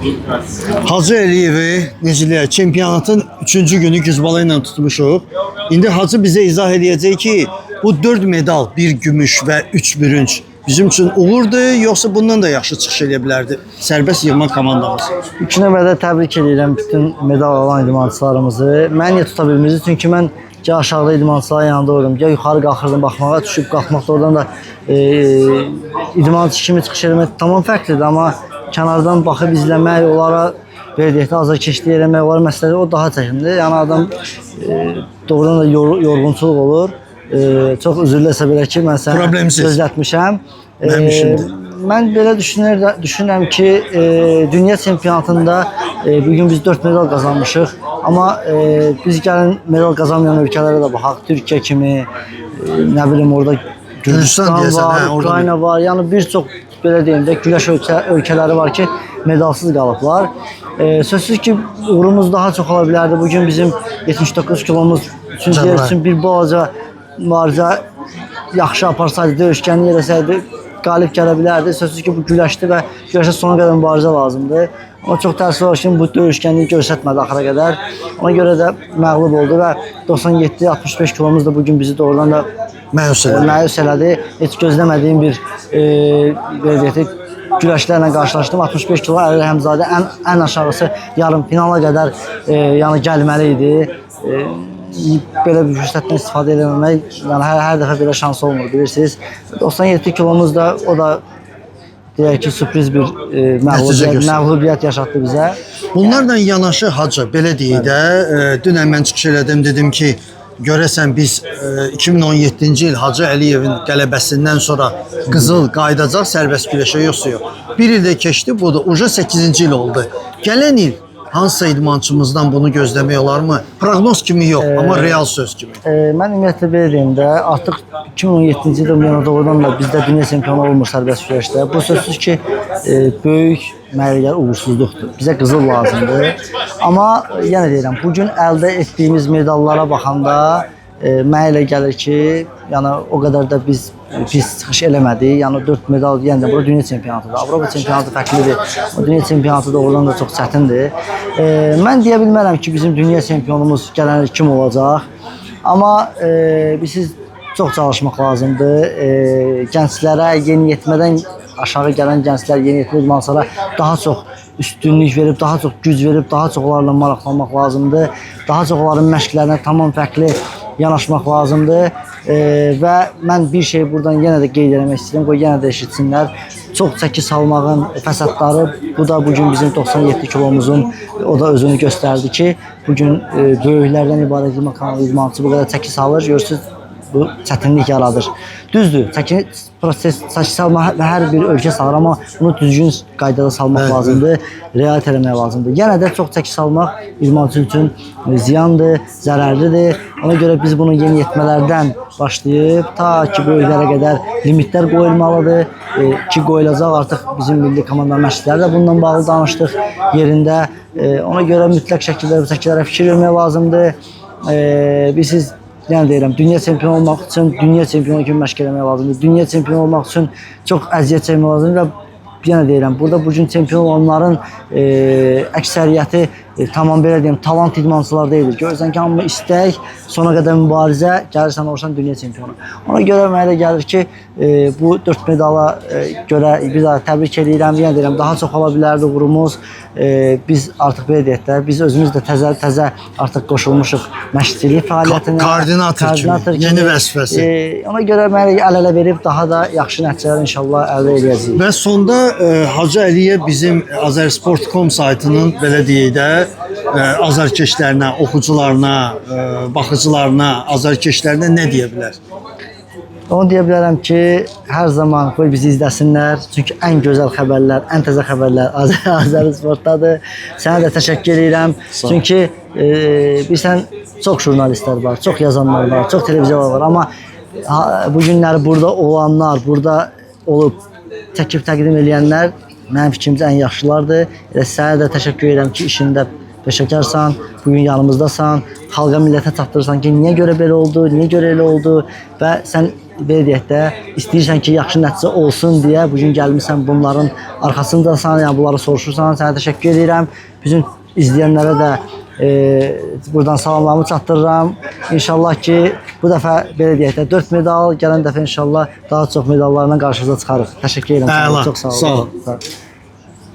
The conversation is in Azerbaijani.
Hacı Əliyevi necə çempionatın 3-cü günü güzbala ilə tutmuşuq. İndi Hacı bizə izah edəcək ki, bu 4 medal, 1 gümüş və 3 bürünc bizim üçün uğurdu, yoxsa bundan da yaxşı çıxış edə bilərdi sərbəst yığma komandamız? İlk növbədə təbrik edirəm bütün medal alan idmançılarımızı. Mən niyə tuta bilmirdi? Çünki mən ya aşağıda idmançıların yanında oldum, ya yuxarı qalxırdım baxmağa, düşüb qalxmaqda oradan da idmançı kimi çıxış etmək tamam fərqlidir, amma kənardan baxıb izləmək, onlara verdikdə azarkeşlik eləmək, onlara məsələdir, o daha çətindir. Yəni adam doğrudan da yorğunçuluq olur. Çox üzrləsə belə ki, mən səni gözlətmişəm. Mən belə düşünürəm ki, dünya çempionatında bugün biz 4 medal qazanmışıq. Amma biz gəlin medal qazanmayan ölkələrə də baxaq. Türkiyə kimi, nə bilim orada Gürcistan var, Ukrayna var. Yəni bir çox belə deyim də güləş ölkələri var ki, medalsız qalıblar. Sözsüz ki, uğurumuz daha çox ola bilərdi. Bugün bizim 79 kilomuz üçün bir balaca mübarizə yaxşı aparsaydı, döyüşkənlik eləsəydi, qalib gələ bilərdi. Sözsüz ki, bu güləşdi və güləşə sona qədər mübarizə lazımdır. Amma çox təəssüf var ki, bu döyüşkənliyi göstərmədi axıra qədər. Ona görə də məğlub oldu və 97-65 kilomuz da bugün bizi doğrudan da məyus elədi. Heç gözləmədiyim bir güləşlərlə qarşılaşdım. 65 kilo Əli Rəhimzadə ən aşağısı yarım finala qədər yəni gəlməli idi. Belə bir fürsətdən istifadə eləməmək, yəni hər dəfə belə şans olmur, bilirsiniz. 97 kilomuz da, o da deyək ki, sürpriz bir məğlubiyyət yaşatdı bizə. Bunlarla yanaşı Hacı, belə deyək də, dünən mən çıxış elədim, dedim ki, görəsən biz 2017-ci il Hacı Əliyevin qələbəsindən sonra qızıl qayıdacaq sərbəst güləşə, yoxsa yox. Bir il də keçdi, bu da uca 8-ci il oldu. Gələn il hansısa idmançımızdan bunu gözləmək olarmı? Proqnoz kimi yox, amma real söz kimi. Mən ümumiyyətlə belə deyim də, artıq 2017-ci ildə yana doğrudan da bizdə dünya çempionu olmur sərbəst güləşdə. Bu sözsüz ki, böyük mənəviyyat uğursuzluqdur. Bizə qızıl lazımdır. Amma yenə deyirəm, bugün əldə etdiyimiz medallara baxanda mənə elə gəlir ki, yəni o qədər də biz pis çıxış eləmədik. Yəni 4 medal, yəni bura dünya çempionatıdır. Avropa çempionatı fərqlidir. O dünya çempionatı doğrudan da çox çətindir. Mən deyə bilmərəm ki, bizim dünya çempionumuz gələn il kim olacaq. Amma biz çox çalışmaq lazımdır. Gənclərə yeniyetmədən aşağı gələn gənclər, yeniyetmə idmançılara daha çox üstünlük verib, daha çox güc verib, daha çox onlarla maraqlanmaq lazımdır. Daha çox onların məşqlərinə tamam fərqli yanaşmaq lazımdır və mən bir şey buradan yenə də qeyd eləmək istəyirəm, qoy yenə də eşitsinlər. Çox çəki salmağın fəsadları, bu da bugün bizim 97 kilomuzun o da özünü göstərdi ki, bugün böyüklərdən ibarət idmançı bu qədər çəki salır, görürsünüz, bu çətinlik yaradır. Düzdür, çəki salmaq hər bir ölkə salır, amma bunu düzgün qaydada salmaq lazımdır, riayət eləmək lazımdır. Yenə də çox çəki salmaq idmançı üçün ziyandır, zərərlidir. Ona görə biz bunu yeniyetmələrdən başlayıb, ta ki böyüklərə qədər limitlər qoyulmalıdır ki, qoyulacaq artıq bizim milli komanda məşqləri də bununla bağlı danışdıq yerində. Ona görə mütləq şəkildə bu çəkilərə fikir vermək lazımdır. Biz yəni deyirəm, dünya çempionu olmaq üçün dünya çempionu kimi məşq eləmək lazımdır. Dünya çempionu olmaq üçün çox əziyyət çəkmək lazımdır və yenə deyirəm, burada bugün çempion olanların əksəriyyəti tamam belə deyim, talant idmançılar deyildir. Görürsən ki, hamı istək, sona qədər mübarizə, gəlirsən olursan dünya çempionu. Ona görə mənə elə gəlir ki, bu 4 medala görə biz təbrik edirəm, yenə deyirəm, daha çox ola bilərdi uğurumuz. Biz artıq belə deyək də, biz özümüz də təzə artıq qoşulmuşuq məşqçilik fəaliyyətinə. Koordinator kimi, yeni vəzifəsi. Ona görə mənə əl-ələ verib daha da yaxşı nəticələr inşallah əldə edəcəyik. Və sonda Hacı Əliyev bizim Azərsport.com saytının belə deyək də, azarkeşlərinə, oxucularına, baxıcılarına, azarkeşlərinə nə deyə bilər? Onu deyə bilərəm ki, hər zaman qoy bizi izləsinlər. Çünki ən gözəl xəbərlər, ən təzə xəbərlər Azərsportdadır. Sənə də təşəkkür edirəm. Çünki bilirsən, çox jurnalistlər var, çox yazanlar var, çox televiziyalar var. Amma bu günləri burada olanlar, burada olub çəkib təqdim edənlər mənim fikrimcə ən yaxşılardır. Sənə də təşəkkür edirəm ki, işində peşəkarsan, bugün yanımızdasan, xalqa millətə çatdırırsan ki, niyə görə belə oldu, niyə görə elə oldu və sən belə deyək də, istəyirsən ki, yaxşı nəticə olsun deyə bu gün gəlmisən bunların arxasındasan, yəni bunları soruşursan. Sənə təşəkkür edirəm. Bizim izləyənlərə də buradan salamlarımı çatdırıram. İnşallah ki, bu dəfə belə deyək də 4 medal, gələn dəfə inşallah daha çox medallarla qarşınıza çıxarıq. Təşəkkür edirəm. Əla, Çox sağ olun. sağ ol.